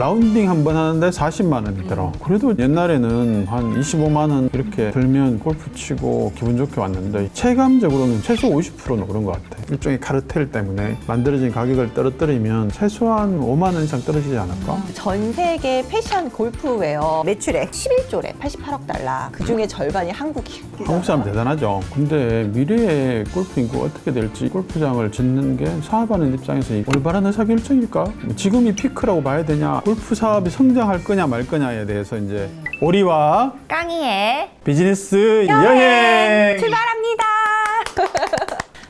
라운딩 한 번 하는데 40만 원이더라. 그래도 옛날에는 한 25만 원 이렇게 들면 골프 치고 기분 좋게 왔는데 체감적으로는 최소 50%는 오른 것 같아. 일종의 카르텔 때문에 만들어진 가격을 떨어뜨리면 최소한 5만 원 이상 떨어지지 않을까? 전 세계 패션 골프웨어 매출액 11조래 88억 달러. 그 중에 절반이 한국이에요. 한국 사람 대단하죠. 근데 미래의 골프 인구가 어떻게 될지 골프장을 짓는 게 사업하는 입장에서 올바른 의사결정일까? 지금이 피크라고 봐야 되냐? 골프 사업이 성장할 거냐 말 거냐에 대해서 이제 오리와 깡이의 비즈니스 여행! 출발합니다.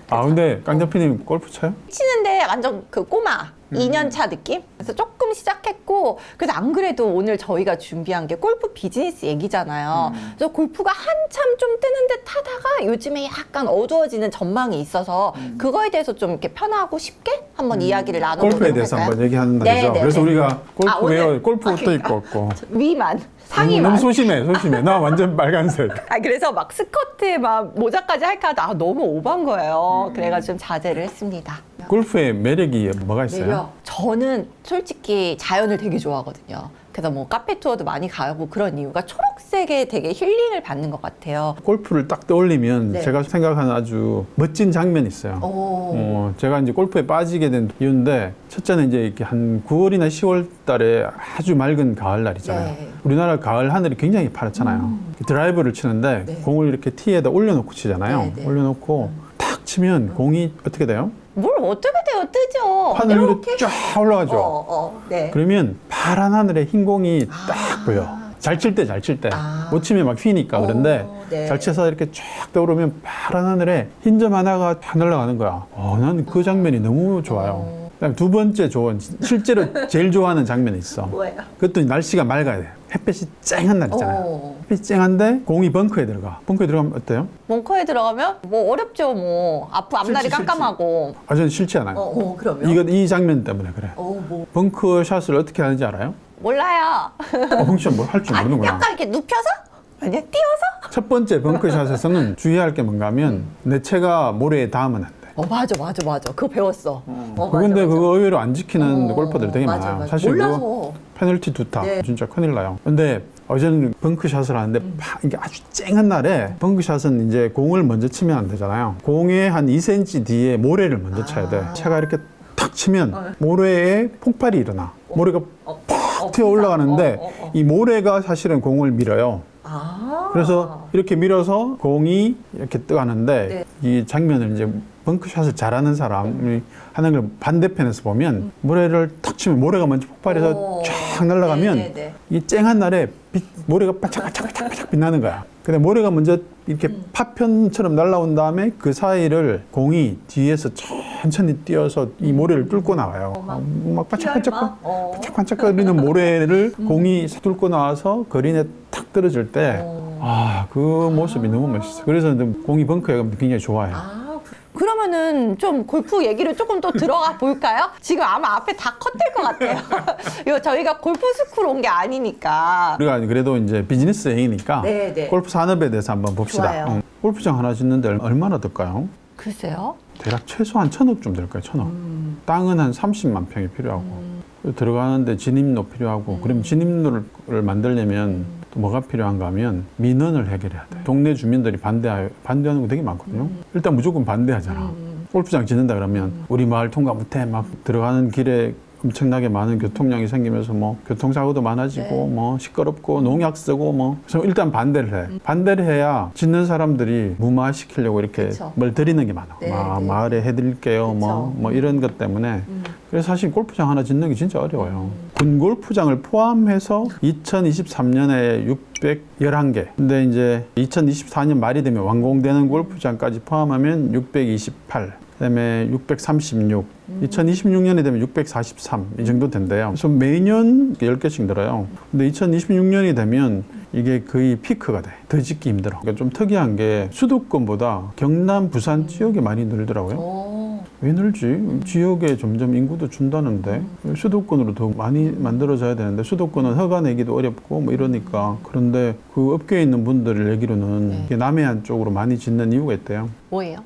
아 근데 깡 대표님 골프 쳐요? 치는데 완전 그 꼬마 2년 차 느낌? 그래서 조금 시작했고 그래서 안 그래도 오늘 저희가 준비한 게 골프 비즈니스 얘기잖아요. 그래서 골프가 한참 좀 뜨는 듯 하다가 요즘에 약간 어두워지는 전망이 있어서 그거에 대해서 좀 이렇게 편하고 쉽게 한번 이야기를 나눠보도록 골프에 대해서 할까요? 한번 얘기하는 네, 날이죠. 네, 그래서 네. 우리가 골프 오늘? 웨어, 골프 옷도 그러니까. 입고 왔고. 위만 상의만. 너무 소심해. 나 완전 빨간색. 그래서 막 스커트에 막 모자까지 할까 하다 너무 오버한 거예요. 그래가지고 좀 자제를 했습니다. 골프의 매력이 뭐가 있어요? 매력. 저는 솔직히 자연을 되게 좋아하거든요. 그래서 뭐 카페 투어도 많이 가고 그런 이유가 초록색에 되게 힐링을 받는 것 같아요. 골프를 딱 떠올리면 네. 제가 생각하는 아주 멋진 장면이 있어요. 제가 이제 골프에 빠지게 된 이유인데 첫째는 이제 이렇게 한 9월이나 10월 달에 아주 맑은 가을 날이잖아요. 네. 우리나라 가을 하늘이 굉장히 파랗잖아요. 드라이버를 치는데 네. 공을 이렇게 티에다 올려놓고 치잖아요. 네, 네. 올려놓고 탁 치면 공이 어떻게 돼요? 뭘 어떻게 돼요? 뜨죠. 하늘 위로 이렇게. 쫙 올라가죠. 네. 그러면 파란 하늘에 흰 공이 딱 보여. 잘 칠 때, 잘 칠 때. 아. 못 치면 막 휘니까. 그런데 네. 잘 쳐서 이렇게 쫙 떠오르면 파란 하늘에 흰 점 하나가 다 날아가는 거야. 난 그 장면이 너무 좋아요. 그다음에 두 번째 좋은, 실제로 제일 좋아하는 장면이 있어. 뭐예요? 그것도 날씨가 맑아야 돼. 햇빛이 쨍한 날 있잖아요. 오. 햇빛이 쨍한데 공이 벙커에 들어가. 벙커에 들어가면 어때요? 벙커에 들어가면 뭐 어렵죠. 뭐 앞날이 싫지. 깜깜하고. 저는 싫지 않아요. 그러면? 이 장면 때문에 그래. 뭐. 벙커 샷을 어떻게 하는지 알아요? 몰라요. 벙커 샷뭘 할 줄 모르는구나. 약간 이렇게 눕혀서? 아니야, 띄워서? 첫 번째 벙커샷에서는 주의할 게 뭔가 하면 내 채가 모래에 닿으면 안 돼. 맞아. 그거 배웠어. 그건데 맞아. 그거 의외로 안 지키는 골퍼들 되게 맞아, 많아요. 맞아. 사실 몰라서. 그거 페널티 2타 네. 진짜 큰일 나요. 근데 어제는 벙커샷을 하는데 이게 아주 쨍한 날에 벙커샷은 이제 공을 먼저 치면 안 되잖아요. 공의 한 2cm 뒤에 모래를 먼저 쳐야 돼. 채가 이렇게 탁 치면 모래에 폭발이 일어나. 모래가 팍 튀어 올라가는데 이 모래가 사실은 공을 밀어요. 그래서 이렇게 밀어서 공이 이렇게 떠가는데 이 장면을 이제 벙커샷을 잘하는 사람이 하는 걸 반대편에서 보면 모래를 탁 치면 모래가 먼저 폭발해서 쫙 날아가면 이 쨍한 날에 모래가 반짝반짝 빛나는 거야. 근데 모래가 먼저 이렇게 파편처럼 날아온 다음에 그 사이를 공이 뒤에서 천천히 뛰어서 이 모래를 뚫고 나와요. 막 반짝반짝거리는 모래를 공이 뚫고 나와서 그린에 탁 떨어질 때 그 모습이 너무 멋있어요. 그래서 공이 벙커에 가면 굉장히 좋아해요. 그러면은 좀 골프 얘기를 조금 더 들어가 볼까요? 지금 아마 앞에 다 컷될 것 같아요. 이거 저희가 골프 스쿨 온 게 아니니까. 우리가 그래도 이제 비즈니스 여행이니까 네. 골프 산업에 대해서 한번 봅시다. 좋아요. 골프장 하나 짓는데 얼마나 들까요? 글쎄요. 대략 최소한 1,000억 좀 들까요? 1,000억. 땅은 한 30만 평이 필요하고 들어가는데 진입로 필요하고 그럼 진입로를 만들려면 또 뭐가 필요한가 하면 민원을 해결해야 돼. 동네 주민들이 반대하는 거 되게 많거든요. 일단 무조건 반대하잖아. 골프장 짓는다 그러면 우리 마을 통과 못해 막 들어가는 길에 엄청나게 많은 교통량이 생기면서 뭐 교통사고도 많아지고 뭐 시끄럽고 농약 쓰고 뭐 그래서 일단 반대를 해. 반대를 해야 짓는 사람들이 무마시키려고 이렇게 그쵸. 뭘 드리는 게 많아. 마을에 해드릴게요. 뭐 이런 것 때문에 그래서 사실 골프장 하나 짓는 게 진짜 어려워요. 군 골프장을 포함해서 2023년에 611개. 근데 이제 2024년 말이 되면 완공되는 골프장까지 포함하면 628. 그다음에 636, 2026년이 되면 643 이 정도 된대요. 그래서 매년 10개씩 늘어요. 근데 2026년이 되면 이게 거의 피크가 돼. 더 짓기 힘들어. 그러니까 좀 특이한 게 수도권보다 경남, 부산 지역이 많이 늘더라고요. 왜 늘지? 지역에 점점 인구도 준다는데 수도권으로 더 많이 만들어져야 되는데 수도권은 허가 내기도 어렵고 뭐 이러니까 그런데 그 업계에 있는 분들 얘기로는 이게 남해안 쪽으로 많이 짓는 이유가 있대요. 뭐예요?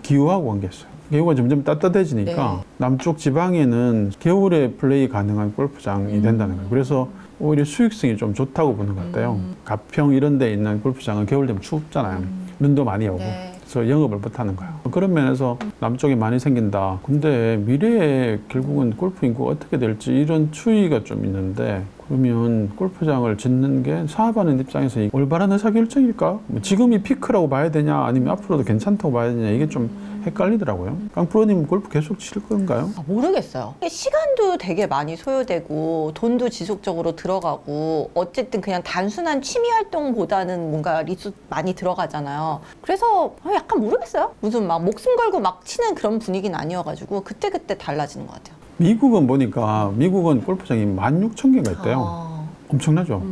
기후하고 관계있어요. 기후가 점점 따뜻해지니까 네. 남쪽 지방에는 겨울에 플레이 가능한 골프장이 된다는 거예요. 그래서 오히려 수익성이 좀 좋다고 보는 것 같아요. 가평 이런 데 있는 골프장은 겨울 되면 춥잖아요. 눈도 많이 오고. 네. 그래서 영업을 못 하는 거예요. 그런 면에서 남쪽에 많이 생긴다. 근데 미래에 결국은 골프 인구가 어떻게 될지 이런 추이가 좀 있는데, 그러면 골프장을 짓는 게 사업하는 입장에서 올바른 의사결정일까? 뭐 지금이 피크라고 봐야 되냐, 아니면 앞으로도 괜찮다고 봐야 되냐, 이게 좀 헷갈리더라고요. 강 프로님 골프 계속 칠 건가요? 모르겠어요. 시간도 되게 많이 소요되고 돈도 지속적으로 들어가고 어쨌든 그냥 단순한 취미 활동보다는 뭔가 리소 많이 들어가잖아요. 그래서 약간 모르겠어요. 무슨 막 목숨 걸고 막 치는 그런 분위기는 아니어가지고 그때그때 달라지는 것 같아요. 미국은 보니까 미국은 골프장이 16,000개가 있대요. 엄청나죠?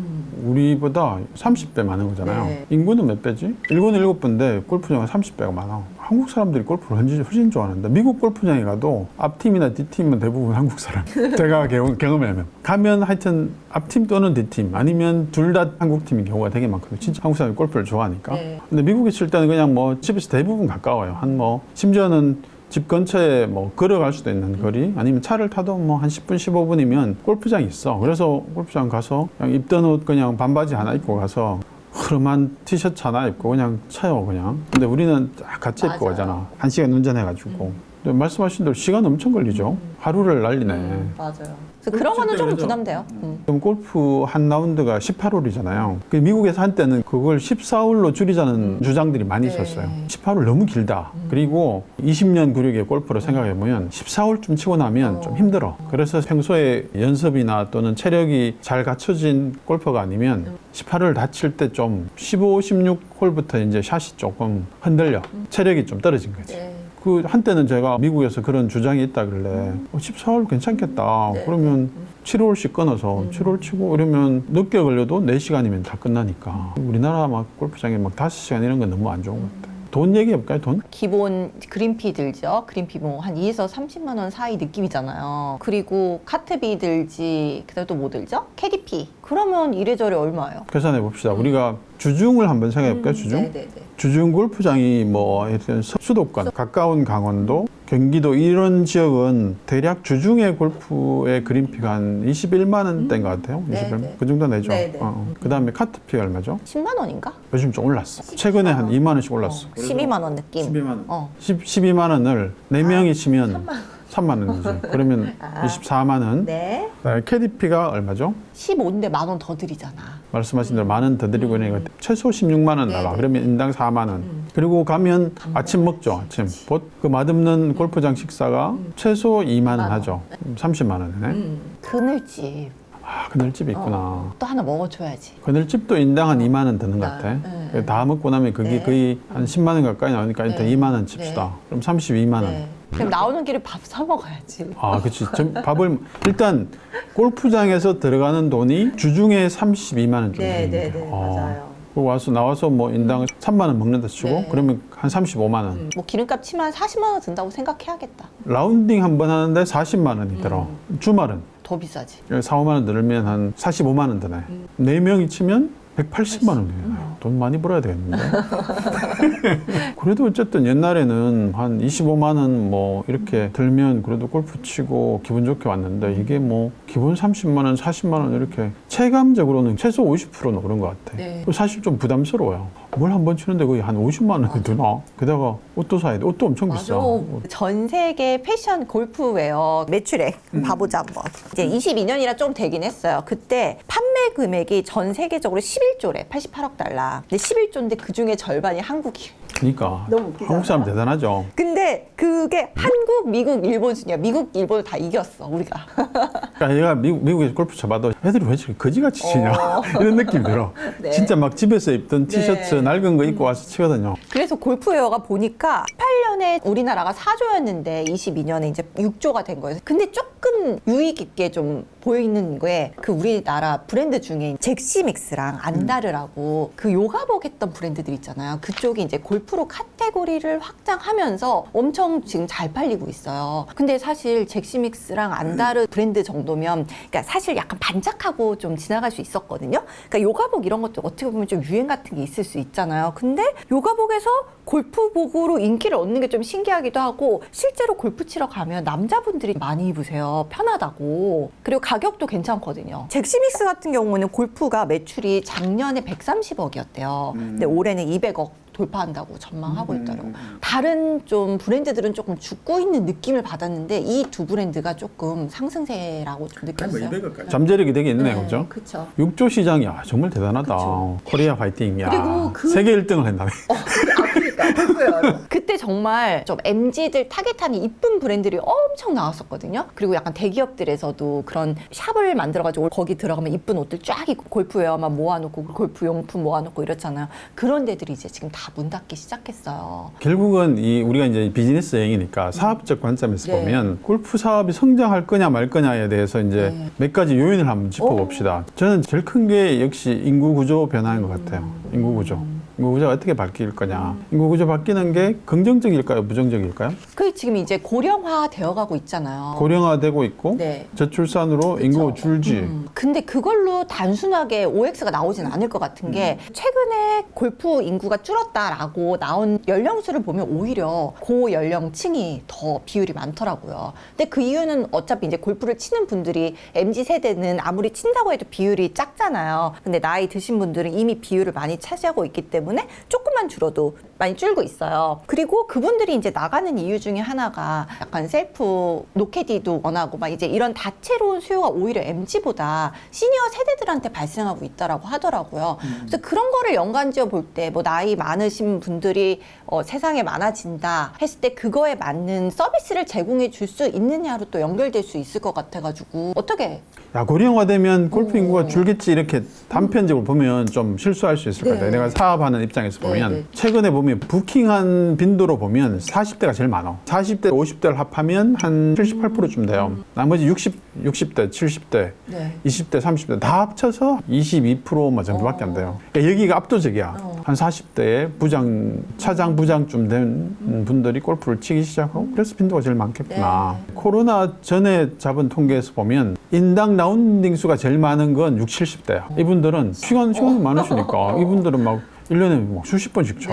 우리보다 30배 많은 거잖아요. 네. 인구는 몇 배지? 인구는 7배인데 골프장은 30배가 많아. 한국 사람들이 골프를 훨씬 좋아하는데, 미국 골프장에 가도 앞팀이나 뒷팀은 대부분 한국 사람. 제가 경험하면 가면 하여튼 앞팀 또는 뒷팀, 아니면 둘 다 한국 팀인 경우가 되게 많거든요. 진짜 한국 사람이 골프를 좋아하니까. 네. 근데 미국에 칠 때는 그냥 뭐 집에서 대부분 가까워요. 심지어는 집 근처에 뭐 걸어갈 수도 있는 거리, 아니면 차를 타도 뭐 한 10분, 15분이면 골프장이 있어. 그래서 골프장 가서 그냥 입던 옷 그냥 반바지 하나 입고 가서 흐름한 티셔츠 하나 입고 그냥 쳐요, 그냥. 근데 우리는 딱 같이 입고 맞아요. 가잖아. 1시간 운전해가지고. 근데 말씀하신 대로 시간 엄청 걸리죠. 하루를 날리네. 맞아요. 그래서 그런 거는 조금 부담돼요. 그럼 골프 한 라운드가 18홀이잖아요. 미국에서 한때는 그걸 14홀로 줄이자는 주장들이 많이 네. 있었어요. 18홀 너무 길다. 그리고 20년 구력의 골프로 생각해보면 14홀쯤 치고 나면 좀 힘들어. 그래서 평소에 연습이나 또는 체력이 잘 갖춰진 골퍼가 아니면 18홀 다 칠 때 좀 15, 16홀부터 이제 샷이 조금 흔들려. 체력이 좀 떨어진 거지. 네. 그 한때는 제가 미국에서 그런 주장이 있다길래 14홀 괜찮겠다. 네. 그러면 7홀씩 끊어서 7홀 치고 이러면 늦게 걸려도 4시간이면 다 끝나니까. 우리나라 막 골프장에 막 5시간 이런 건 너무 안 좋은 것 같아요. 돈 얘기해볼까요? 돈? 기본 그린피 들죠. 그린피 뭐 한 2에서 30만 원 사이 느낌이잖아요. 그리고 카트비 들지, 그다음에 또 뭐 들죠? 캐디피. 그러면 이래저래 얼마예요? 계산해 봅시다. 우리가 주중을 한번 생각해볼까요? 주중? 네네네. 주중 골프장이 뭐 하여튼 수도권, 가까운 강원도, 경기도 이런 지역은 대략 주중에 골프의 그린피가 한 21만 원대인 것 같아요. 네, 21만 네. 그 정도 내죠. 네, 네. 그 다음에 카트피가 얼마죠? 10만 원인가? 요즘 좀 올랐어. 최근에 한 2만 원씩 올랐어. 12만 원 느낌. 12만 원. 어. 12만 원을 4명이 치면 3만 원이지. 그러면 24만 원. 네. 그다음에 캐디피가 얼마죠? 15인데 만 원 더 드리잖아. 말씀하신 대로 만 원 더 드리고 있는 거 최소 16만 원 나가. 네, 그러면 인당 4만 원. 그리고 가면 아침 먹죠. 아침. 그 맛없는 골프장 식사가 최소 2만 원 하죠. 30만 원이네. 그늘집 아, 그늘집이 있구나. 또 하나 먹어줘야지. 그늘집도 인당 한 2만 원 드는 것 같아. 네. 다 먹고 나면 그게 네. 거의 한 10만 원 가까이 나오니까 일단 네. 2만 원 칩시다. 그럼 32만 원. 네. 그럼 나오는 길에 밥 사 먹어야지. 아, 그치. 밥을, 일단, 골프장에서 들어가는 돈이 주중에 32만 원 정도. 네, 맞아요. 그리고 나와서 뭐 인당 3만 원 먹는다 치고, 네. 그러면 한 35만 원. 뭐 기름값 치면 40만 원 든다고 생각해야겠다. 라운딩 한 번 하는데 40만 원이 들어. 주말은. 더 비싸지. 4, 5만 원 들으면 한 45만 원 드네. 4명이 치면 180만 원이에요. 돈 많이 벌어야 되겠는데. 그래도 어쨌든 옛날에는 한 25만 원 뭐 이렇게 들면 그래도 골프 치고 기분 좋게 왔는데, 이게 뭐 기본 30만 원, 40만 원 이렇게 체감적으로는 최소 50%는 오른 것 같아. 네. 사실 좀 부담스러워요. 뭘 한 번 치는데 거의 한 50만 원이 드나? 게다가 옷도 사야 돼. 옷도 엄청 비싸. 전 세계 패션 골프웨어 매출액 봐보자 한번. 이제 22년이라 좀 되긴 했어요. 그때 판매 금액이 전 세계적으로 11조래, 88억 달러. 근데 11조인데 그 중에 절반이 한국이에요. 그러니까 너무 웃기잖아요. 한국 사람 대단하죠. 근데 그게 한국, 미국, 일본 순이야. 미국, 일본을 다 이겼어, 우리가. 그러니까 얘가 미국에서 골프 쳐봐도 애들이 왜 저렇게 거지같이 치냐 이런 느낌이 들어. 네. 진짜 막 집에서 입던 티셔츠 네. 낡은 거 입고 와서 치거든요. 그래서 골프웨어가 보니까 18년에 우리나라가 4조였는데 22년에 이제 6조가 된 거예요. 근데 조금 유익 있게 좀 보이는 게 그 우리나라 브랜드 중에 잭시믹스랑 안다르라고 그 요가복 했던 브랜드들 있잖아요. 그쪽이 이제 골프로 카테고리를 확장하면서 엄청 지금 잘 팔리고 있어요. 근데 사실 잭시믹스랑 안다르 브랜드 정도면 그러니까 사실 약간 반짝하고 좀 지나갈 수 있었거든요. 그러니까 요가복 이런 것도 어떻게 보면 좀 유행 같은 게 있을 수 있잖아요. 근데 요가복에서 골프복으로 인기를 얻는 게 좀 신기하기도 하고 실제로 골프 치러 가면 남자분들이 많이 입으세요. 편하다고. 그리고 가격도 괜찮거든요. 잭시믹스 같은 경우는 골프가 매출이 작년에 130억이었대요. 근데 올해는 200억 돌파한다고 전망하고 있더라고요. 다른 좀 브랜드들은 조금 죽고 있는 느낌을 받았는데 이 두 브랜드가 조금 상승세라고 좀 느꼈어요. 잠재력이 되게 있네요, 그죠? 그렇죠. 육조 시장이 정말 대단하다. 그쵸. 코리아 파이팅. 야, 그리고 그- 세계 1등을 했다네. 그때 정말 좀 MZ들 타겟하는 이쁜 브랜드들이 엄청 나왔었거든요. 그리고 약간 대기업들에서도 그런 샵을 만들어가지고 거기 들어가면 이쁜 옷들 쫙 입고 골프웨어만 모아놓고 골프용품 모아놓고 이렇잖아요. 그런 데들이 이제 지금 다 문 닫기 시작했어요. 결국은 우리가 이제 비즈니스 여행이니까 사업적 관점에서 네. 보면 골프 사업이 성장할 거냐 말 거냐에 대해서 이제 네. 몇 가지 요인을 한번 짚어봅시다. 저는 제일 큰 게 역시 인구 구조 변화인 것 같아요. 인구 구조. 인구 구조가 어떻게 바뀔 거냐. 인구 구조 바뀌는 게 긍정적일까요? 부정적일까요? 그게 지금 이제 고령화 되어가고 있잖아요. 고령화되고 있고 네. 저출산으로 인구가 줄지. 근데 그걸로 단순하게 OX가 나오진 않을 것 같은 게 최근에 골프 인구가 줄었다라고 나온 연령수를 보면 오히려 고연령층이 더 비율이 많더라고요. 근데 그 이유는 어차피 이제 골프를 치는 분들이 MZ 세대는 아무리 친다고 해도 비율이 작잖아요. 근데 나이 드신 분들은 이미 비율을 많이 차지하고 있기 때문에 조금만 줄어도 많이 줄고 있어요. 그리고 그분들이 이제 나가는 이유 중에 하나가 약간 셀프 노캐디도 원하고 막 이제 이런 다채로운 수요가 오히려 MZ보다 시니어 세대들한테 발생하고 있다라고 하더라고요. 그래서 그런 거를 연관지어 볼 때 뭐 나이 많으신 분들이 세상에 많아진다 했을 때 그거에 맞는 서비스를 제공해 줄 수 있느냐로 또 연결될 수 있을 것 같아가지고 어떻게? 야, 고령화되면 골프 인구가 줄겠지 이렇게 단편적으로 보면 좀 실수할 수 있을 것 같아요. 네. 내가 사업하는 입장에서 보면 네. 최근에 보면 부킹한 빈도로 보면 40대가 제일 많아. 40대, 50대를 합하면 한 78%쯤 돼요. 나머지 60대, 70대, 네. 20대, 30대 다 합쳐서 22% 정도밖에 안 돼요. 그러니까 여기가 압도적이야. 한 40대에 차장 부장쯤 된 분들이 골프를 치기 시작하고 그래서 빈도가 제일 많겠구나. 코로나 전에 잡은 통계에서 보면 인당 라운딩 수가 제일 많은 건 60, 70대야. 이분들은 시간이 많으시니까 이분들은 막 1년에 막 수십 번씩 쳐.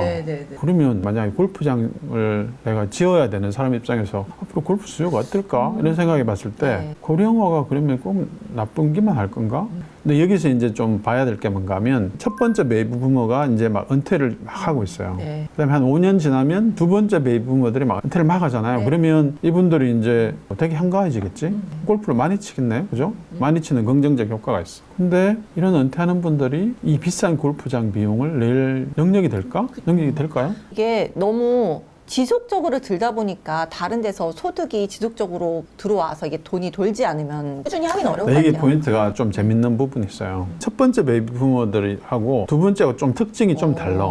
그러면 만약에 골프장을 내가 지어야 되는 사람 입장에서 앞으로 골프 수요가 어떨까? 이런 생각해 봤을 때 네. 고령화가 그러면 꼭 나쁜 기만 할 건가? 근데 여기서 이제 좀 봐야 될 게 뭔가 하면 첫 번째 베이비 부머가 이제 막 은퇴를 막 하고 있어요. 네. 그다음에 한 5년 지나면 두 번째 베이비 부머들이 막 은퇴를 막 하잖아요. 네. 그러면 이분들이 이제 되게 한가해지겠지? 골프를 많이 치겠네. 그죠? 많이 치는 긍정적 효과가 있어. 근데 이런 은퇴하는 분들이 이 비싼 골프장 비용을 낼 능력이 될까? 능력이 될까요? 이게 너무 지속적으로 들다 보니까 다른 데서 소득이 지속적으로 들어와서 이게 돈이 돌지 않으면 꾸준히 하긴 어려울 것 이게 같아요. 포인트가 좀 재밌는 부분이 있어요. 첫 번째 베이비 부머들하고 두 번째가 좀 특징이 좀 달라.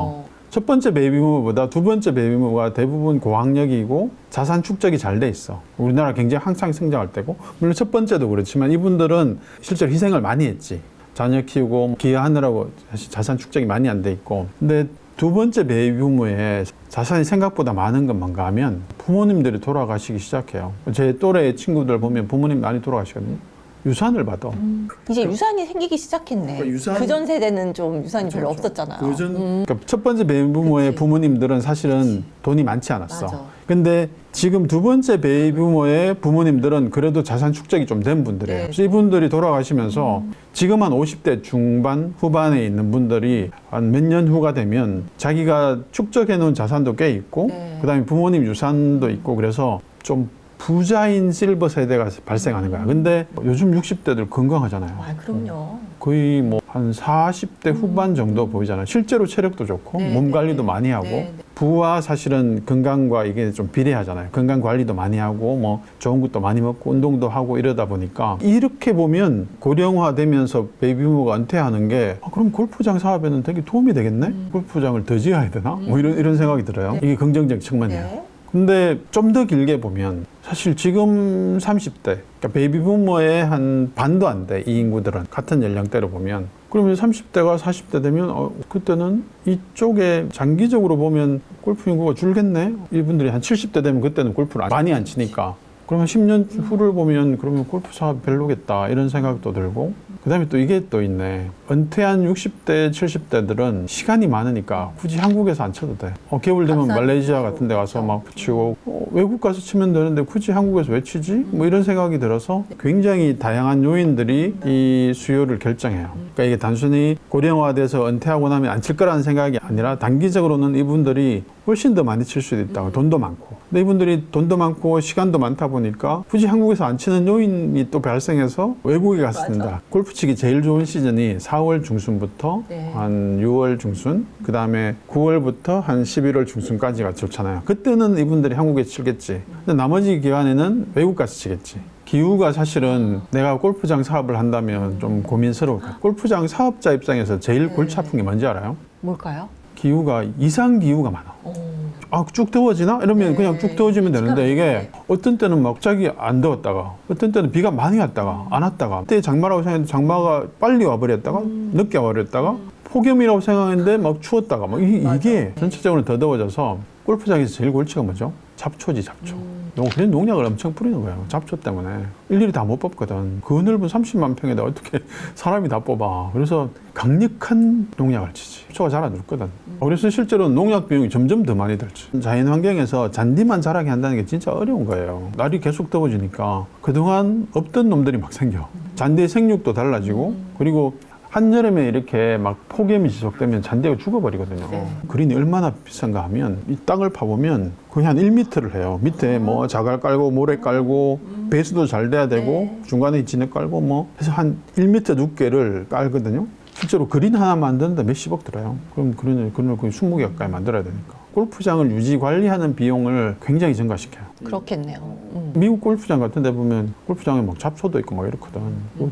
첫 번째 베이비 부머보다 두 번째 베이비 부머가 대부분 고학력이고 자산 축적이 잘 돼 있어. 우리나라 굉장히 항상 성장할 때고 물론 첫 번째도 그렇지만 이분들은 실제로 희생을 많이 했지. 자녀 키우고 기여하느라고 사실 자산 축적이 많이 안 돼 있고 근데 두 번째 베이비 부머의 자산이 생각보다 많은 건 뭔가 하면 부모님들이 돌아가시기 시작해요. 제 또래 친구들 보면 부모님 많이 돌아가시거든요. 유산을 받아. 이제 유산이 생기기 시작했네. 그러니까 유산- 그전 세대는 좀 유산이 별로 없었잖아요. 그러니까 첫 번째 베이비 부머의 그치. 부모님들은 사실은 돈이 많지 않았어. 맞아. 근데 지금 두 번째 베이비 부머의 부모님들은 그래도 자산 축적이 좀 된 분들이에요. 네. 그래서 이분들이 돌아가시면서 지금 한 50대 중반 후반에 있는 분들이 한 몇 년 후가 되면 자기가 축적해 놓은 자산도 꽤 있고 네. 그다음에 부모님 유산도 있고 그래서 좀 부자인 실버 세대가 발생하는 거야. 근데 요즘 60대들 건강하잖아요. 아, 그럼요. 거의 뭐 한 40대 후반 정도 보이잖아요. 실제로 체력도 좋고 네, 몸 네, 관리도 네. 많이 하고 네, 네. 부와 사실은 건강과 이게 좀 비례하잖아요. 건강 관리도 많이 하고 뭐 좋은 것도 많이 먹고 운동도 하고 이러다 보니까 이렇게 보면 고령화되면서 베이비부머가 은퇴하는 게 그럼 골프장 사업에는 되게 도움이 되겠네? 골프장을 더 지어야 되나? 뭐 이런 생각이 들어요. 이게 긍정적 측면이에요. 네. 근데 좀 더 길게 보면 사실 지금 30대 그러니까 베이비부머의 한 반도 안 돼 이 인구들은 같은 연령대로 보면 그러면 30대가 40대 되면 그때는 이쪽에 장기적으로 보면 골프 인구가 줄겠네 이분들이 한 70대 되면 그때는 골프를 많이 안 치니까 그러면 10년 후를 보면 그러면 골프 사업 별로겠다 이런 생각도 들고 그다음에 또 이게 또 있네. 은퇴한 60대, 70대들은 시간이 많으니까 굳이 한국에서 안 쳐도 돼. 겨울 되면 말레이시아 같은 데 가서 막 치고 외국 가서 치면 되는데 굳이 한국에서 왜 치지? 뭐 이런 생각이 들어서 굉장히 다양한 요인들이 이 수요를 결정해요. 그러니까 이게 단순히 고령화돼서 은퇴하고 나면 안 칠 거라는 생각이 아니라 단기적으로는 이분들이 훨씬 더 많이 칠 수도 있다고. 돈도 많고. 근데 이분들이 돈도 많고 시간도 많다 보니까 굳이 한국에서 안 치는 요인이 또 발생해서 외국에 가서 친다. 골프 치기 제일 좋은 시즌이 4월 중순부터 네. 한 6월 중순, 그 다음에 9월부터 한 11월 중순까지가 좋잖아요. 그때는 이분들이 한국에 치겠지. 근데 나머지 기간에는 외국 가서 치겠지. 기후가 사실은 내가 골프장 사업을 한다면 좀 고민스러울 것 같아요. 골프장 사업자 입장에서 제일 골치 아픈 게 뭔지 알아요? 뭘까요? 기후가 이상 기후가 많아. 쭉 더워지나? 이러면 그냥 쭉 더워지면 되는데 이게 어떤 때는 막 갑자기 안 더웠다가 어떤 때는 비가 많이 왔다가 안 왔다가 그때 장마라고 생각했는데 장마가 빨리 와버렸다가 늦게 와버렸다가 폭염이라고 생각했는데 막 추웠다가 막 이게 전체적으로 더 더워져서 골프장에서 제일 골치가 뭐죠? 잡초지 잡초. 그래서 농약을 엄청 뿌리는 거예요. 잡초 때문에. 일일이 다 못 뽑거든. 그 넓은 30만 평에다 어떻게 사람이 다 뽑아. 그래서 강력한 농약을 치지. 잡초가 잘 안 죽거든. 그래서 실제로 농약 비용이 점점 더 많이 들지. 자연 환경에서 잔디만 자라게 한다는 게 진짜 어려운 거예요. 날이 계속 더워지니까 그동안 없던 놈들이 막 생겨. 잔디의 생육도 달라지고 그리고 한여름에 이렇게 막 폭염이 지속되면 잔디가 죽어버리거든요. 그린이 얼마나 비싼가 하면 이 땅을 파보면 거의 한 1m를 해요. 밑에 뭐 자갈 깔고 모래 깔고 배수도 잘 돼야 되고 중간에 진흙 깔고 뭐 해서 한 1m 두께를 깔거든요. 실제로 그린 하나 만드는데 몇십억 들어요. 그럼 그린을 거의 20개 가까이 만들어야 되니까. 골프장을 유지 관리하는 비용을 굉장히 증가시켜요. 그렇겠네요. 미국 골프장 같은 데 보면 골프장에 막 잡초도 있고 막 이렇거든.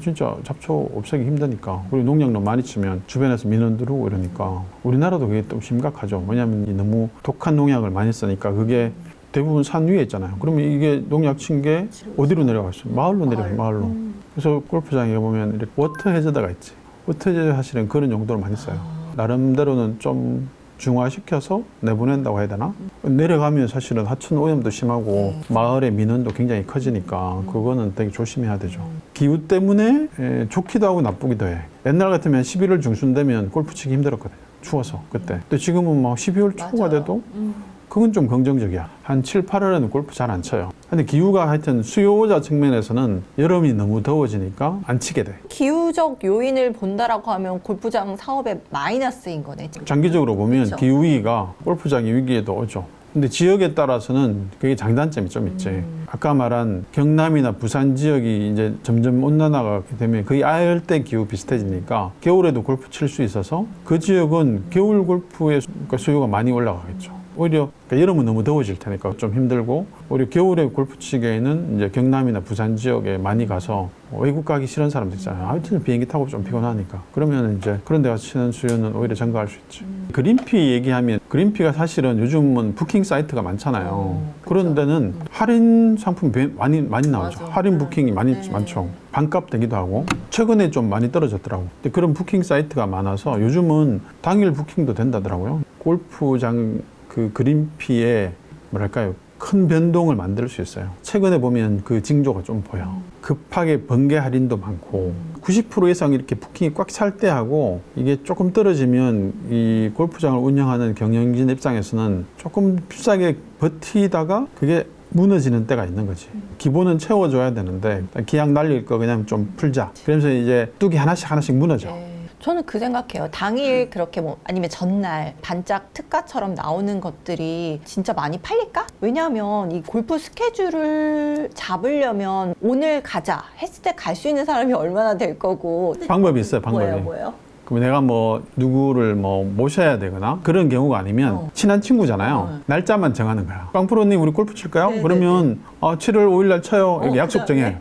진짜 잡초 없애기 힘드니까. 그리고 농약도 많이 치면 주변에서 민원 들어오고 이러니까. 우리나라도 그게 좀 심각하죠. 왜냐하면 너무 독한 농약을 많이 쓰니까 그게 대부분 산 위에 있잖아요. 그러면 이게 농약 친 게 어디로 내려갔어요? 마을로 내려가요, 마을로. 그래서 골프장에 보면 이렇게 워터 해저드가 있지. 워터 해저드 사실은 그런 용도로 많이 써요. 나름대로는 좀 중화시켜서 내보낸다고 해야 되나? 내려가면 사실은 하천 오염도 심하고 마을의 민원도 굉장히 커지니까 그거는 되게 조심해야 되죠. 기후 때문에 좋기도 하고 나쁘기도 해. 옛날 같으면 11월 중순 되면 골프 치기 힘들었거든요. 추워서 그때. 근데 지금은 막 12월 초가 돼도 그건 좀 긍정적이야. 한 7, 8월에는 골프 잘 안 쳐요. 근데 기후가 하여튼 수요자 측면에서는 여름이 너무 더워지니까 안 치게 돼. 기후적 요인을 본다라고 하면 골프장 사업에 마이너스인 거네. 장기적으로 보면 그쵸. 기후위기가 골프장의 위기에도 오죠. 근데 지역에 따라서는 그게 장단점이 좀 있지. 아까 말한 경남이나 부산 지역이 이제 점점 온난화가 되면 거의 아열대 기후 비슷해지니까 겨울에도 골프 칠 수 있어서 그 지역은 겨울 골프의 수요가 많이 올라가겠죠. 오히려 여름은 너무 더워질 테니까 좀 힘들고 오히려 겨울에 골프 치기에는 이제 경남이나 부산 지역에 많이 가서 외국 가기 싫은 사람들 있잖아요. 하여튼 비행기 타고 좀 피곤하니까. 그러면 이제 그런 데 가서 치는 수요는 오히려 증가할 수 있지. 그린피 얘기하면 그린피가 사실은 요즘은 부킹 사이트가 많잖아요. 그런 데는 할인 상품 많이 나오죠. 할인 부킹이 많죠. 반값 되기도 하고 최근에 좀 많이 떨어졌더라고. 근데 그런 부킹 사이트가 많아서 요즘은 당일 부킹도 된다더라고요. 골프장 그 그린피에 뭐랄까요 큰 변동을 만들 수 있어요. 최근에 보면 그 징조가 좀 보여. 급하게 번개 할인도 많고 90% 이상 이렇게 부킹이 꽉 찰 때 하고 이게 조금 떨어지면 이 골프장을 운영하는 경영진 입장에서는 조금 비싸게 버티다가 그게 무너지는 때가 있는 거지. 기본은 채워줘야 되는데 기왕 날릴 거 그냥 좀 풀자. 그러면서 이제 뚜기 하나씩 무너져. 저는 그 생각해요. 당일 그렇게 뭐 아니면 전날 반짝 특가처럼 나오는 것들이 진짜 많이 팔릴까? 왜냐하면 이 골프 스케줄을 잡으려면 오늘 가자 했을 때 갈 수 있는 사람이 얼마나 될 거고. 방법이 있어요, 방법이. 뭐예요? 그럼 내가 뭐 누구를 뭐 모셔야 되거나 그런 경우가 아니면 친한 친구잖아요. 날짜만 정하는 거야. 빵프로님 우리 골프 칠까요? 그러면 7월 5일 날 쳐요. 이렇게 약속 정해.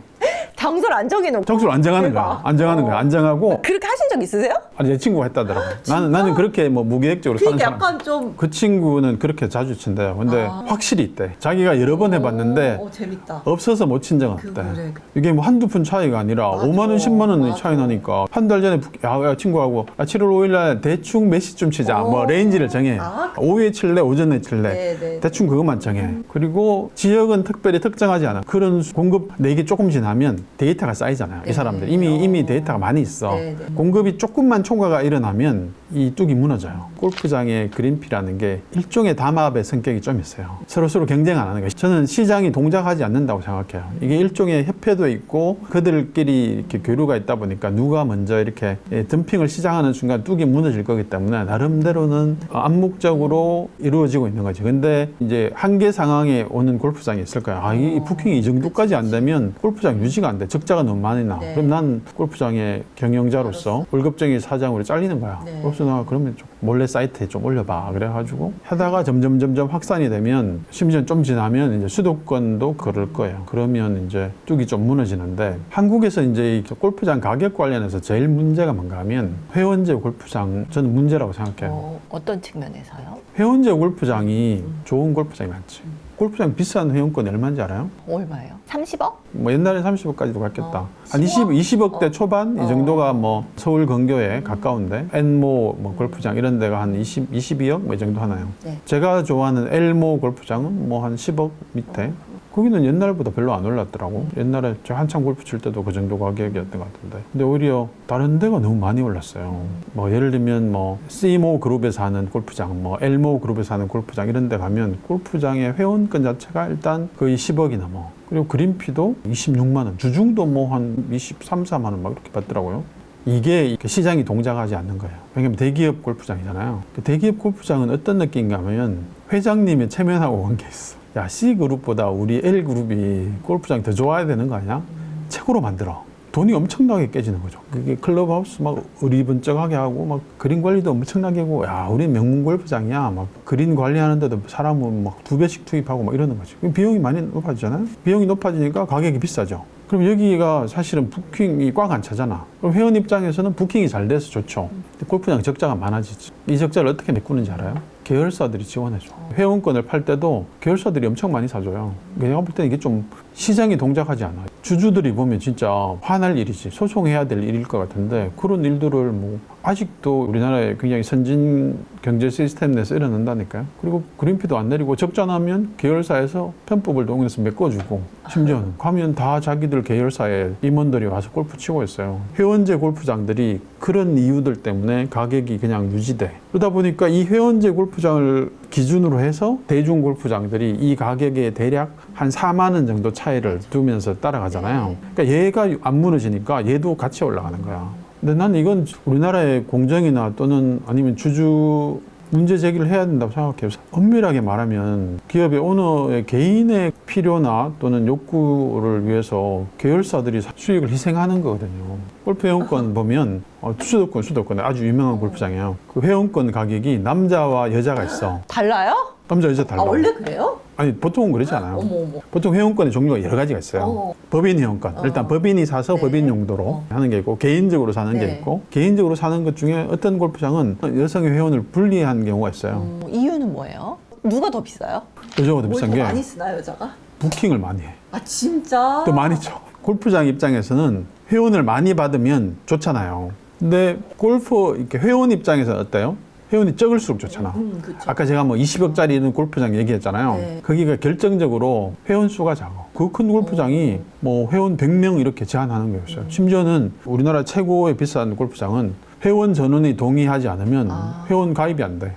장소를 안 정해놓고. 장소를 안 정하는 거야. 안 정하는 거야. 안 정하고. 그렇게 하신 적 있으세요? 아니, 내 친구가 했다더라고. 나는 그렇게 뭐 무계획적으로 사는 사람. 약간 좀. 그 친구는 그렇게 자주 친대요. 근데 확실히 있대. 자기가 여러 번 해봤는데 재밌다. 없어서 못 친 적은 없대. 이게 뭐 한두 푼 차이가 아니라 5만 원, 10만 원 차이 나니까 한 달 전에 야, 친구하고 7월 5일 날 대충 몇 시쯤 치자. 뭐 레인지를 정해. 오후에 칠래, 오전에 칠래. 대충 그것만 정해. 그리고 지역은 특별히 특정하지 않아. 그런 공급 내기 조금 지나면 데이터가 쌓이잖아요. 네. 이 사람들 이미 데이터가 많이 있어. 네, 네. 공급이 조금만 초과가 일어나면 이 뚝이 무너져요. 골프장의 그린피라는 게 일종의 담합의 성격이 좀 있어요. 서로 경쟁 안 하는 거예요. 저는 시장이 동작하지 않는다고 생각해요. 이게 일종의 협회도 있고 그들끼리 이렇게 교류가 있다 보니까 누가 먼저 이렇게 덤핑을 시작하는 순간 뚝이 무너질 거기 때문에 나름대로는 암묵적으로 이루어지고 있는 거지. 근데 이제 한계 상황에 오는 골프장이 있을 거야. 아, 이 부킹이 이 정도까지 안 되면 골프장 유지가 안 돼. 적자가 너무 많이 나. 네. 그럼 난 골프장의 경영자로서 월급쟁이 사장으로 잘리는 거야. 네. 그래서 나 그러면 좀 몰래 사이트에 좀 올려봐. 그래가지고 하다가 점점 확산이 되면 심지어 좀 지나면 이제 수도권도 그럴 거예요. 그러면 이제 뚝이 좀 무너지는데 한국에서 이제 이 골프장 가격 관련해서 제일 문제가 뭔가 하면 회원제 골프장 저는 문제라고 생각해요. 어떤 측면에서요? 회원제 골프장이 좋은 골프장이 많지. 골프장 비싼 회원권이 얼마인지 알아요? 얼마예요? 30억? 뭐 옛날에 30억까지도 갔겠다. 한 20억대 초반 이 정도가 뭐 서울 근교에 가까운데 엔모 뭐 골프장 이런 데가 한 22억 뭐 이 정도 하나요. 네. 제가 좋아하는 엘모 골프장은 뭐 한 10억 밑에. 거기는 옛날보다 별로 안 올랐더라고. 옛날에 저 한참 골프 칠 때도 그 정도 가격이었던 것 같은데. 근데 오히려 다른 데가 너무 많이 올랐어요. 뭐 예를 들면 뭐 C모 그룹에서 하는 골프장, 뭐 L모 그룹에서 하는 골프장 이런 데 가면 골프장의 회원권 자체가 일단 거의 10억이 넘어. 그리고 그린피도 26만 원, 주중도 뭐 한 23, 4만 원 막 이렇게 받더라고요. 이게 시장이 동작하지 않는 거예요. 왜냐면 대기업 골프장이잖아요. 그 대기업 골프장은 어떤 느낌인가 하면 회장님의 체면하고 관계 있어. 야, C그룹보다 우리 L그룹이 골프장 더 좋아야 되는 거 아니야? 책으로 만들어. 돈이 엄청나게 깨지는 거죠. 그게 클럽하우스 막 으리번쩍하게 하고 막 그린 관리도 엄청나게 하고 야, 우리는 명문 골프장이야. 막 그린 관리하는데도 사람은 막 2배씩 투입하고 막 이러는 거지. 그럼 비용이 많이 높아지잖아요. 비용이 높아지니까 가격이 비싸죠. 그럼 여기가 사실은 부킹이 꽉 안 차잖아. 그럼 회원 입장에서는 부킹이 잘 돼서 좋죠. 근데 골프장 적자가 많아지지. 이 적자를 어떻게 메꾸는지 알아요? 계열사들이 지원해줘. 회원권을 팔 때도 계열사들이 엄청 많이 사줘요. 내가 볼 때는 이게 좀 시장이 동작하지 않아. 주주들이 보면 진짜 화날 일이지. 소송해야 될 일일 것 같은데 그런 일들을 뭐 아직도 우리나라의 굉장히 선진 경제 시스템 내에서 일어난다니까요. 그리고 그린피도 안 내리고 적자 나면 계열사에서 편법을 동원해서 메꿔주고 심지어는 가면 다 자기들 계열사에 임원들이 와서 골프 치고 있어요. 회원제 골프장들이 그런 이유들 때문에 가격이 그냥 유지돼. 그러다 보니까 이 회원제 골프장을 기준으로 해서 대중 골프장들이 이 가격에 대략 한 4만 원 정도 차이를 두면서 따라가잖아요. 그러니까 얘가 안 무너지니까 얘도 같이 올라가는 거야. 근데 난 이건 우리나라의 공정이나 또는 아니면 주주 문제 제기를 해야 된다고 생각해요. 엄밀하게 말하면 기업의 오너의 개인의 필요나 또는 욕구를 위해서 계열사들이 수익을 희생하는 거거든요. 골프 회원권 보면 수도권 아주 유명한 골프장이에요. 그 회원권 가격이 남자와 여자가 있어. 달라요? 남자 여자 달라. 아, 원래 그래요? 아니 보통은 그러지 않아요. 어머. 보통 회원권의 종류가 여러 가지가 있어요. 법인 회원권. 일단 법인이 사서 네. 법인 용도로 하는 게 있고 개인적으로 사는 게 네. 있고 개인적으로 사는 것 중에 어떤 골프장은 여성의 회원을 분리한 경우가 있어요. 이유는 뭐예요? 누가 더 비싸요? 여자가 더 비싼 게 쓰나요, 여자가? 부킹을 많이 해. 아, 진짜? 또 많이 쳐. 골프장 입장에서는 회원을 많이 받으면 좋잖아요. 근데 골프 이렇게 회원 입장에서는 어때요? 회원이 적을수록 좋잖아. 그쵸. 아까 제가 뭐 20억짜리 있는 골프장 얘기했잖아요. 네. 거기가 결정적으로 회원 수가 작아. 그 큰 골프장이 뭐 회원 100명 이렇게 제한하는 게 있어요. 심지어는 우리나라 최고의 비싼 골프장은 회원 전원이 동의하지 않으면 회원 가입이 안 돼.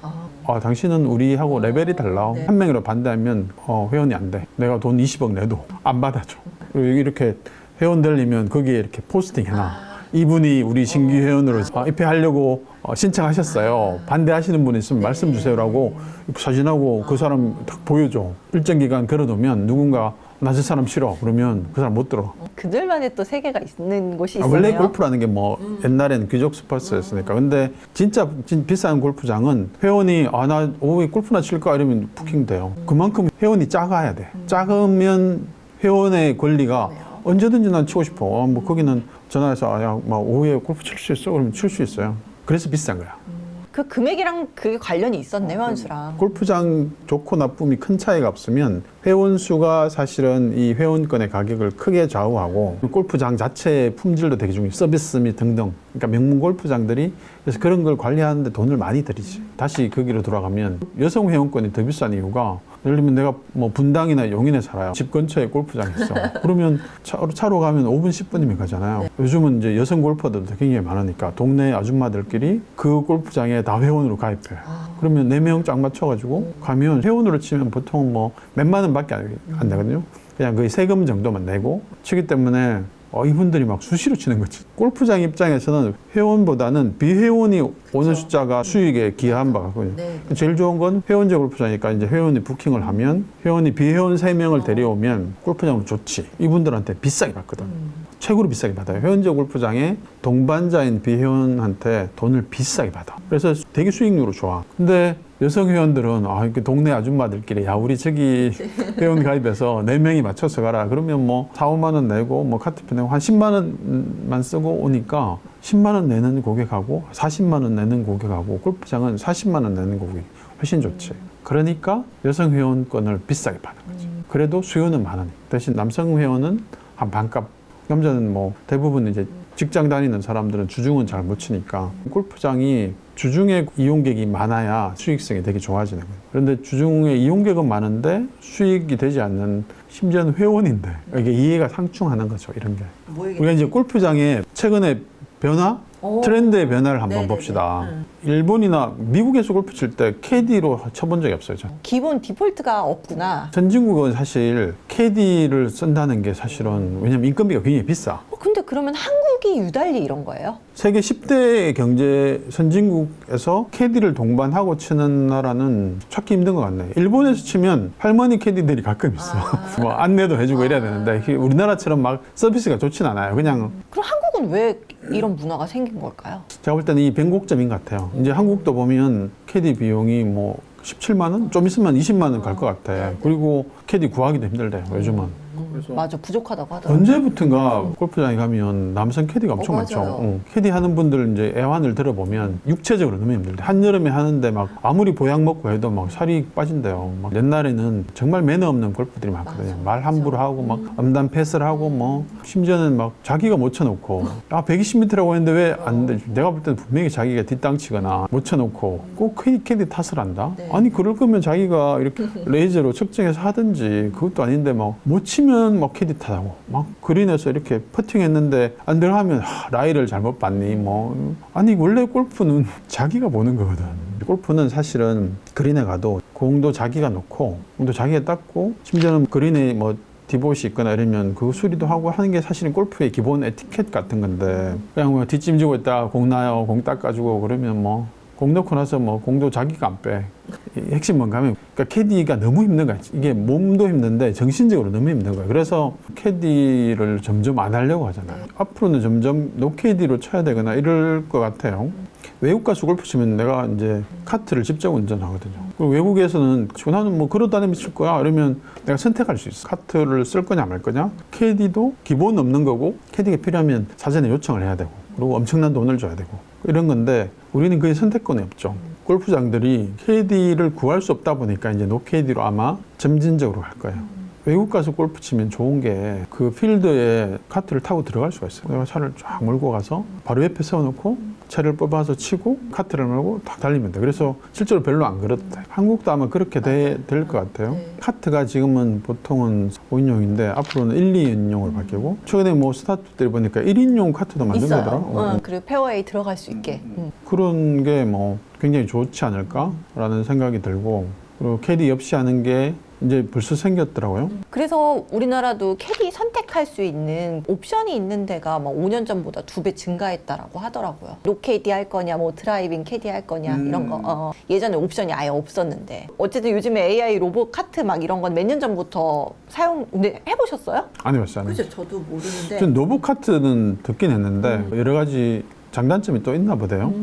당신은 우리하고 레벨이 달라. 네. 한 명으로 반대하면 회원이 안 돼. 내가 돈 20억 내도 안 받아줘. 그리고 이렇게 회원 되려면 거기에 이렇게 포스팅 해놔. 이분이 우리 신규 회원으로 입회하려고 신청하셨어요. 반대하시는 분 있으면 말씀 주세요라고 사진하고 그 사람 딱 보여줘. 일정 기간 걸어두면 누군가 나 저 사람 싫어 그러면 그 사람 못 들어. 그들만의 또 세계가 있는 곳이 있어요. 원래 골프라는 게 뭐 옛날에는 귀족 스포츠였으니까. 근데 진짜 비싼 골프장은 회원이 나 오후에 골프나 칠까 이러면 부킹 돼요. 그만큼 회원이 작아야 돼. 작으면 회원의 권리가 언제든지 난 치고 싶어. 뭐 거기는 전화해서 오후에 골프 칠 수 있어? 그러면 칠 수 있어요. 그래서 비싼 거야. 그 금액이랑 그게 관련이 있었네, 회원수랑. 골프장 좋고 나쁨이 큰 차이가 없으면 회원 수가 사실은 이 회원권의 가격을 크게 좌우하고 골프장 자체의 품질도 되게 중요해요. 서비스 및 등등. 그러니까 명문 골프장들이 그래서 그런 걸 관리하는데 돈을 많이 들이지. 다시 거기로 돌아가면 여성 회원권이 더 비싼 이유가 예를 들면 내가 뭐 분당이나 용인에 살아요. 집 근처에 골프장이 있어. 그러면 차로 가면 5분, 10분이면 가잖아요. 요즘은 이제 여성 골퍼들도 굉장히 많으니까 동네 아줌마들끼리 그 골프장에 다 회원으로 가입해. 그러면 4명 짝 맞춰가지고 가면 회원으로 치면 보통 뭐 몇만 원밖에 안 되거든요. 그냥 거의 세금 정도만 내고 치기 때문에 이분들이 막 수시로 치는 거지. 골프장 입장에서는 회원보다는 비회원이 오는 숫자가 수익에 기여한 바가 거든요. 네. 제일 좋은 건 회원제 골프장이니까 이제 회원이 부킹을 하면 회원이 비회원 3명을 데려오면 골프장으로 좋지. 이분들한테 비싸게 받거든. 최고로 비싸게 받아요. 회원제 골프장에 동반자인 비회원한테 돈을 비싸게 받아. 그래서 되게 수익률로 좋아. 근데 여성 회원들은 이렇게 동네 아줌마들끼리 야 우리 저기 회원 가입해서 4명이 맞춰서 가라. 그러면 뭐 4, 5만 원 내고 뭐 카트표 내고 한 10만 원만 쓰고 오니까 10만 원 내는 고객하고 40만 원 내는 고객하고 골프장은 40만 원 내는 고객이 훨씬 좋지. 그러니까 여성 회원권을 비싸게 받는 거지. 그래도 수요는 많으니. 대신 남성 회원은 한 반값. 남자는 뭐 대부분 이제 직장 다니는 사람들은 주중은 잘 못 치니까 골프장이 주중에 이용객이 많아야 수익성이 되게 좋아지는 거예요. 그런데 주중에 이용객은 많은데 수익이 되지 않는 심지어는 회원인데 이게 이해가 상충하는 거죠. 이런 게. 우리가 이제 골프장에 최근에 변화? 트렌드의 변화를 한번 네네네. 봅시다. 일본이나 미국에서 골프 칠 때 캐디로 쳐본 적이 없어요. 저. 기본 디폴트가 없구나. 선진국은 사실 캐디를 쓴다는 게 사실은 왜냐면 인건비가 굉장히 비싸. 근데 그러면 한국이 유달리 이런 거예요? 세계 10대 경제 선진국에서 캐디를 동반하고 치는 나라는 찾기 힘든 것 같네. 일본에서 치면 할머니 캐디들이 가끔 있어. 뭐 안내도 해주고 이래야 되는데 우리나라처럼 막 서비스가 좋진 않아요. 그냥 그럼 한국은 왜 이런 문화가 생긴 걸까요? 제가 볼 때는 이 변곡점인 것 같아요. 이제 한국도 보면 캐디 비용이 뭐 17만 원? 좀 있으면 20만 원 갈 것 같아. 그리고 캐디 구하기도 힘들대요, 요즘은. 그래서 맞아, 부족하다고 하더라고요. 언제부턴가 골프장에 가면 남성 캐디가 엄청 많죠. 맞아요. 캐디 하는 분들 이제 애환을 들어보면 육체적으로 너무 힘들대. 한여름에 하는데 막 아무리 보약 먹고 해도 막 살이 빠진대요. 막 옛날에는 정말 매너 없는 골프들이 많거든요. 맞아, 말 함부로 하고 막 엄단 패스를 하고 뭐 심지어는 막 자기가 못 쳐놓고 120m라고 했는데 왜 안 돼? 내가 볼 때는 분명히 자기가 뒷땅 치거나 못 쳐놓고 꼭 캐디 탓을 한다? 네. 아니 그럴 거면 자기가 이렇게 레이저로 측정해서 하든지 그것도 아닌데 막 못 치면 막 캐디 탓하고 막 그린에서 이렇게 퍼팅했는데 안 들어가면 라이를 잘못 봤니 뭐 아니 원래 골프는 자기가 보는 거거든. 골프는 사실은 그린에 가도 공도 자기가 놓고 공도 자기가 닦고 심지어는 그린에 뭐 디봇이 있거나 이러면 그 수리도 하고 하는 게 사실은 골프의 기본 에티켓 같은 건데 그냥 뭐 뒷짐지고 있다가 공 나요 공 닦아주고 그러면 뭐 공 넣고 나서 뭐 공도 자기가 안 빼. 핵심 뭔가 하면 그러니까 캐디가 너무 힘든 거야. 이게 몸도 힘든데 정신적으로 너무 힘든 거야. 그래서 캐디를 점점 안 하려고 하잖아요. 앞으로는 점점 노캐디로 쳐야 되거나 이럴 것 같아요. 외국 가서 골프 치면 내가 이제 카트를 직접 운전하거든요. 그리고 외국에서는 나는 뭐 걸어 다니면서 칠 거야. 이러면 내가 선택할 수 있어. 카트를 쓸 거냐 말 거냐. 캐디도 기본 없는 거고 캐디가 필요하면 사전에 요청을 해야 되고 그리고 엄청난 돈을 줘야 되고 이런 건데 우리는 그게 선택권이 없죠. 골프장들이 캐디를 구할 수 없다 보니까 이제 노캐디로 아마 점진적으로 갈 거예요. 외국 가서 골프 치면 좋은 게 그 필드에 카트를 타고 들어갈 수가 있어요. 내가 차를 쫙 몰고 가서 바로 옆에 세워놓고 차를 뽑아서 치고 카트를 몰고 탁 달리면 돼. 그래서 실제로 별로 안 걸어도 돼. 한국도 아마 그렇게 될 것 같아요. 네. 카트가 지금은 보통은 5인용인데 앞으로는 1, 2인용으로 바뀌고 최근에 뭐 스타트들 보니까 1인용 카트도 만든다더라. 있어요. 그리고 페어웨이 들어갈 수 있게. 그런 게 뭐 굉장히 좋지 않을까라는 생각이 들고 그리고 캐디 없이 하는 게 이제 벌써 생겼더라고요. 그래서 우리나라도 캐디 선택할 수 있는 옵션이 있는 데가 막 5년 전보다 2배 증가했다라고 하더라고요. 노캐디 할 거냐, 뭐 드라이빙 캐디 할 거냐 이런 거. 예전에 옵션이 아예 없었는데. 어쨌든 요즘에 AI 로봇 카트 막 이런 건 몇 년 전부터 근데 해보셨어요? 안 해봤어요. 그죠, 저도 모르는데. 전 노브 카트는 듣긴 했는데 여러 가지 장단점이 또 있나 보대요.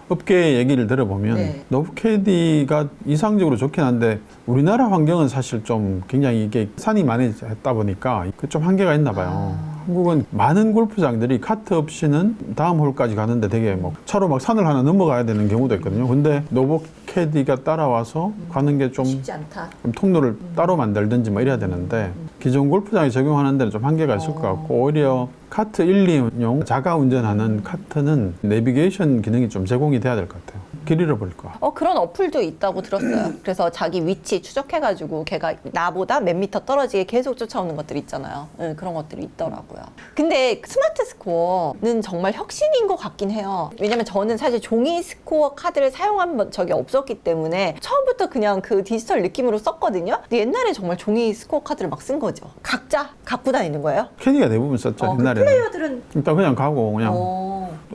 업계 얘기를 들어보면 네. 노브 캐디가 이상적으로 좋긴 한데 우리나라 환경은 사실 좀 굉장히 이게 산이 많이 했다 보니까 그 좀 한계가 있나 봐요. 한국은 많은 골프장들이 카트 없이는 다음 홀까지 가는데 되게 뭐 차로 막 산을 하나 넘어가야 되는 경우도 있거든요. 근데 노브 캐디가 따라와서 가는 게 좀 쉽지 않다. 통로를 따로 만들든지 뭐 이래야 되는데 기존 골프장에 적용하는 데는 좀 한계가 있을 것 같고 오히려 카트 1, 2인용 자가 운전하는 카트는 내비게이션 기능이 좀 제공이 돼야 될 것 같아요. 길 잃어버릴 거야. 그런 어플도 있다고 들었어요. 그래서 자기 위치 추적해가지고 걔가 나보다 몇 미터 떨어지게 계속 쫓아오는 것들 있잖아요. 그런 것들이 있더라고요. 근데 스마트 스코어는 정말 혁신인 것 같긴 해요. 왜냐면 저는 사실 종이 스코어 카드를 사용한 적이 없었기 때문에 처음부터 그냥 그 디지털 느낌으로 썼거든요. 근데 옛날에 정말 종이 스코어 카드를 막 쓴 거죠. 각자 갖고 다니는 거예요? 캐디가 대부분 썼죠. 그 옛날에는. 플레이어들은 일단 그냥 가고 그냥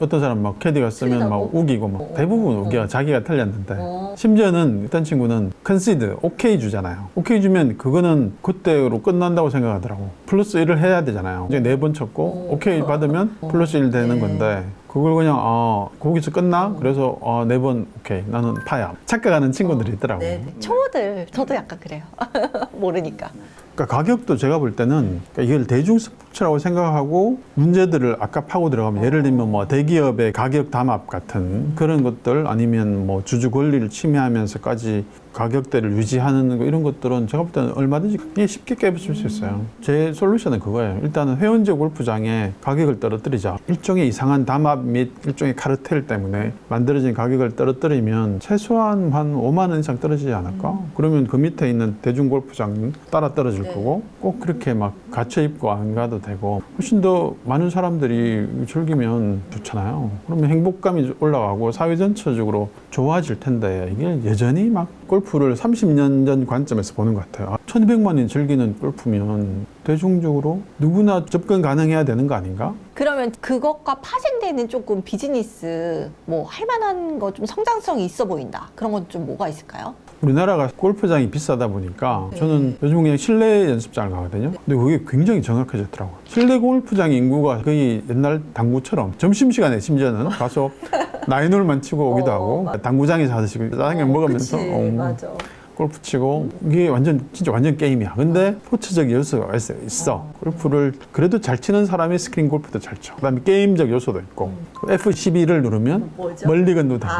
어떤 사람 막 캐디가 쓰면 막 틀리다고? 우기고 막 대부분 우겨. 자기가 틀렸는데. 심지어는 어떤 친구는 컨시드 오케이 주잖아요. 오케이 주면 그거는 그때로 끝난다고 생각하더라고. 플러스 1을 해야 되잖아요. 이제 4번 쳤고 오케이 받으면 플러스 1 되는 건데 그걸 그냥 거기서 끝나? 그래서 4번 오케이 나는 파야. 착각하는 친구들이 있더라고. 초보들 저도 약간 그래요. 모르니까. 그러니까 가격도 제가 볼 때는 그러니까 이걸 대중 스포츠라고 생각하고 문제들을 아까 파고 들어가면 예를 들면 뭐 대기업의 가격 담합 같은 그런 것들 아니면 뭐 주주 권리를 침해하면서까지 가격대를 유지하는 거 이런 것들은 제가 볼 때는 얼마든지 이게 쉽게 깨부술 수 있어요. 제 솔루션은 그거예요. 일단은 회원제 골프장에 가격을 떨어뜨리자. 일종의 이상한 담합 및 일종의 카르텔 때문에 만들어진 가격을 떨어뜨리면 최소한 한 5만 원 이상 떨어지지 않을까? 그러면 그 밑에 있는 대중 골프장 따라 떨어질 거고 꼭 그렇게 막 갇혀 입고 안 가도 되고 훨씬 더 많은 사람들이 즐기면 좋잖아요. 그러면 행복감이 올라가고 사회 전체적으로 좋아질 텐데 이게 여전히 막 골프를 30년 전 관점에서 보는 것 같아요. 1200만이 즐기는 골프면 대중적으로 누구나 접근 가능해야 되는 거 아닌가? 그러면 그것과 파생되는 조금 비즈니스 뭐 할 만한 거 좀 성장성이 있어 보인다. 그런 건 좀 뭐가 있을까요? 우리나라가 골프장이 비싸다 보니까 저는 요즘 그냥 실내 연습장을 가거든요. 근데 그게 굉장히 정확해졌더라고요. 실내 골프장 인구가 거의 옛날 당구처럼 점심시간에 심지어는 가서 나인홀만 치고 오기도 하고 당구장에서 하듯이 짜장면 먹으면서 맞아. 골프 치고 이게 완전 진짜 완전 게임이야. 근데 스포츠적 요소가 있어. 골프를 그래도 잘 치는 사람이 스크린 골프도 잘 쳐. 그다음에 게임적 요소도 있고 F12를 누르면 멀리건도 되고.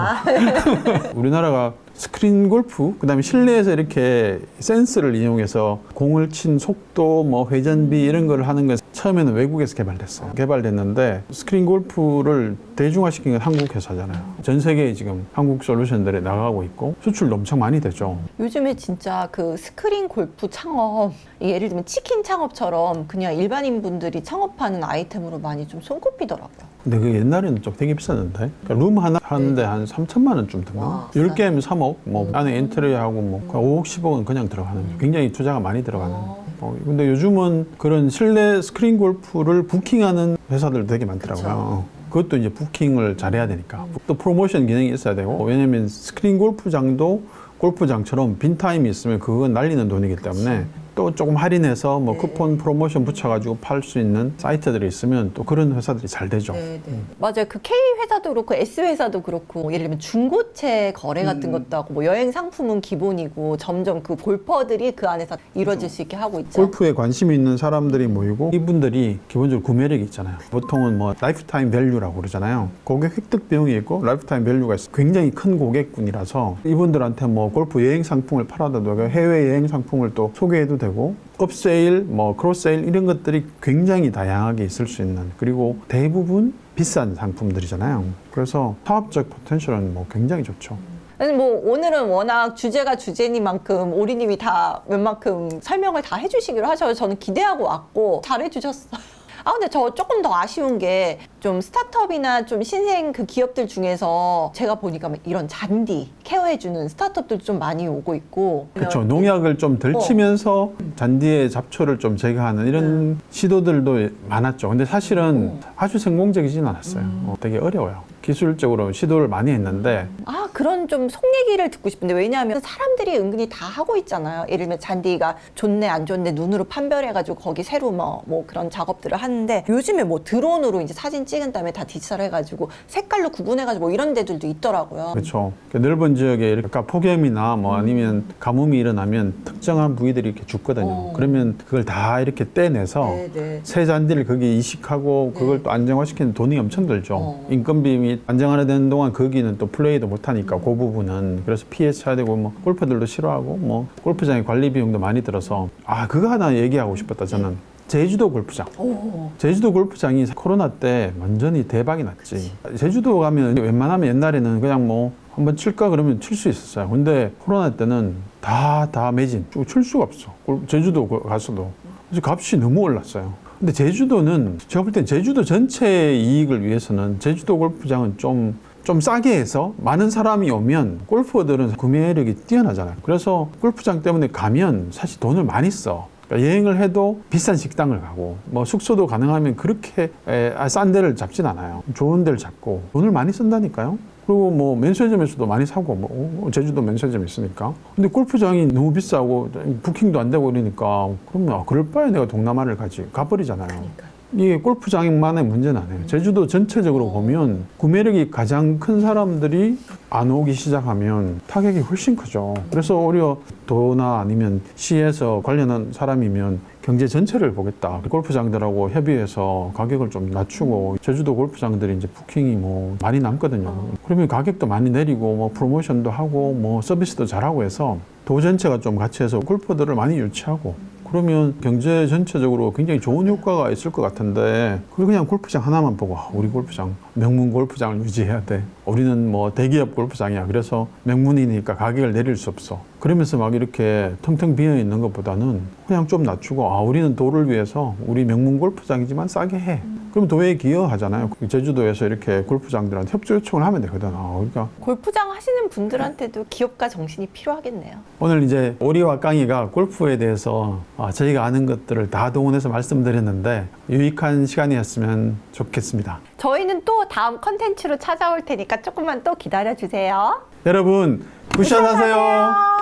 우리나라가 스크린 골프, 그다음에 실내에서 이렇게 센스를 이용해서 공을 친 속도, 뭐 회전비 이런 걸 하는 건 처음에는 외국에서 개발됐어요. 개발됐는데 스크린 골프를 대중화시킨 건 한국 회사잖아요. 전 세계에 지금 한국 솔루션들이 나가고 있고 수출도 엄청 많이 되죠. 요즘에 진짜 그 스크린 골프 창업, 예를 들면 치킨 창업처럼 그냥 일반인 분들이 창업하는 아이템으로 많이 좀 손꼽히더라고요. 근데 그 옛날에는 좀 되게 비쌌는데 그러니까 룸 하나 하는데 한 3천만 원쯤 드나? 10개면 3억, 뭐 안에 인테리어하고 뭐 5억, 10억은 그냥 들어가는 거죠. 굉장히 투자가 많이 들어가는. 근데 요즘은 그런 실내 스크린 골프를 부킹하는 회사들 되게 많더라고요. 그것도 이제 부킹을 잘해야 되니까. 또 프로모션 기능이 있어야 되고. 왜냐면 스크린 골프장도 골프장처럼 빈 타임이 있으면 그건 날리는 돈이기 때문에 또 조금 할인해서 뭐 쿠폰 프로모션 붙여가지고 팔 수 있는 사이트들이 있으면 또 그런 회사들이 잘 되죠. 맞아요. 그 K 회사도 그렇고 S 회사도 그렇고 예를 들면 중고체 거래 같은 것도 하고 뭐 여행 상품은 기본이고 점점 그 골퍼들이 그 안에서 이루어질 수 있게 하고 있죠. 골프에 관심이 있는 사람들이 모이고 이분들이 기본적으로 구매력이 있잖아요. 보통은 뭐 라이프타임 밸류라고 그러잖아요. 고객 획득 비용이 있고 라이프타임 밸류가 있어. 굉장히 큰 고객군이라서 이분들한테 뭐 골프 여행 상품을 팔아도 되고 해외 여행 상품을 또 소개해도 되고 업세일, 뭐 크로세일 이런 것들이 굉장히 다양하게 있을 수 있는 그리고 대부분 비싼 상품들이잖아요. 그래서 사업적 포텐셜은 뭐 굉장히 좋죠. 뭐 오늘은 워낙 주제가 주제니만큼 오리님이 다 웬만큼 설명을 다 해주시기로 하셔서 저는 기대하고 왔고 잘해주셨어요. 근데 저 조금 더 아쉬운 게 좀 스타트업이나 좀 신생 그 기업들 중에서 제가 보니까 이런 잔디 케어해주는 스타트업들도 좀 많이 오고 있고. 그렇죠. 농약을 좀 덜 치면서 잔디의 잡초를 좀 제거하는 이런 시도들도 많았죠. 근데 사실은 아주 성공적이진 않았어요. 되게 어려워요. 기술적으로 시도를 많이 했는데 그런 좀 속 얘기를 듣고 싶은데 왜냐하면 사람들이 은근히 다 하고 있잖아요. 예를 들면 잔디가 좋네 안 좋네 눈으로 판별해가지고 거기 새로 뭐 그런 작업들을 하는데 요즘에 뭐 드론으로 이제 사진 찍은 다음에 다 디지털 해가지고 색깔로 구분해가지고 뭐 이런 데들도 있더라고요. 그렇죠. 넓은 지역에 이렇게 폭염이나 뭐 아니면 가뭄이 일어나면 특정한 부위들이 이렇게 죽거든요. 그러면 그걸 다 이렇게 떼내서 새 잔디를 거기에 이식하고 그걸 또 안정화시키는 돈이 엄청 들죠. 인건비 및 안정화되는 동안 거기는 또 플레이도 못하니까 그 부분은 그래서 피해쳐야 되고 뭐 골퍼들도 싫어하고 뭐 골프장의 관리 비용도 많이 들어서 그거 하나 얘기하고 싶었다 저는. 제주도 골프장. 오. 제주도 골프장이 코로나 때 완전히 대박이 났지. 제주도 가면 웬만하면 옛날에는 그냥 뭐 한번 칠까 그러면 칠 수 있었어요. 근데 코로나 때는 다 매진. 칠 수가 없어. 제주도 가서도. 그래서 값이 너무 올랐어요. 근데 제주도는 제가 볼 땐 제주도 전체 이익을 위해서는 제주도 골프장은 좀 싸게 해서 많은 사람이 오면 골퍼들은 구매력이 뛰어나잖아요. 그래서 골프장 때문에 가면 사실 돈을 많이 써. 그러니까 여행을 해도 비싼 식당을 가고 뭐 숙소도 가능하면 그렇게 싼 데를 잡진 않아요. 좋은 데를 잡고 돈을 많이 쓴다니까요. 그리고 뭐 면세점에서도 많이 사고 뭐 제주도 면세점 있으니까. 근데 골프장이 너무 비싸고 부킹도 안 되고 이러니까 그러면 그럴 바에 내가 동남아를 가버리잖아요. 그러니까요. 이게 골프장만의 문제는 아니에요. 제주도 전체적으로 보면 구매력이 가장 큰 사람들이 안 오기 시작하면 타격이 훨씬 크죠. 그래서 오히려 도나 아니면 시에서 관련한 사람이면 경제 전체를 보겠다. 골프장들하고 협의해서 가격을 좀 낮추고 제주도 골프장들이 이제 부킹이 뭐 많이 남거든요. 그러면 가격도 많이 내리고 뭐 프로모션도 하고 뭐 서비스도 잘하고 해서 도 전체가 좀 같이 해서 골퍼들을 많이 유치하고 그러면 경제 전체적으로 굉장히 좋은 효과가 있을 것 같은데 그걸 그냥 골프장 하나만 보고 우리 골프장 명문 골프장을 유지해야 돼. 우리는 뭐 대기업 골프장이야. 그래서 명문이니까 가격을 내릴 수 없어. 그러면서 막 이렇게 텅텅 비어 있는 것보다는 그냥 좀 낮추고 우리는 도를 위해서 우리 명문 골프장이지만 싸게 해. 그럼 도에 기여하잖아요. 제주도에서 이렇게 골프장들한테 협조 요청을 하면 되거든. 그러니까 골프장 하시는 분들한테도 기업가 정신이 필요하겠네요. 오늘 이제 오리와 깡이가 골프에 대해서 저희가 아는 것들을 다 동원해서 말씀드렸는데 유익한 시간이었으면 좋겠습니다. 저희는 또 다음 컨텐츠로 찾아올 테니까 조금만 또 기다려주세요. 여러분 굿샷 하세요.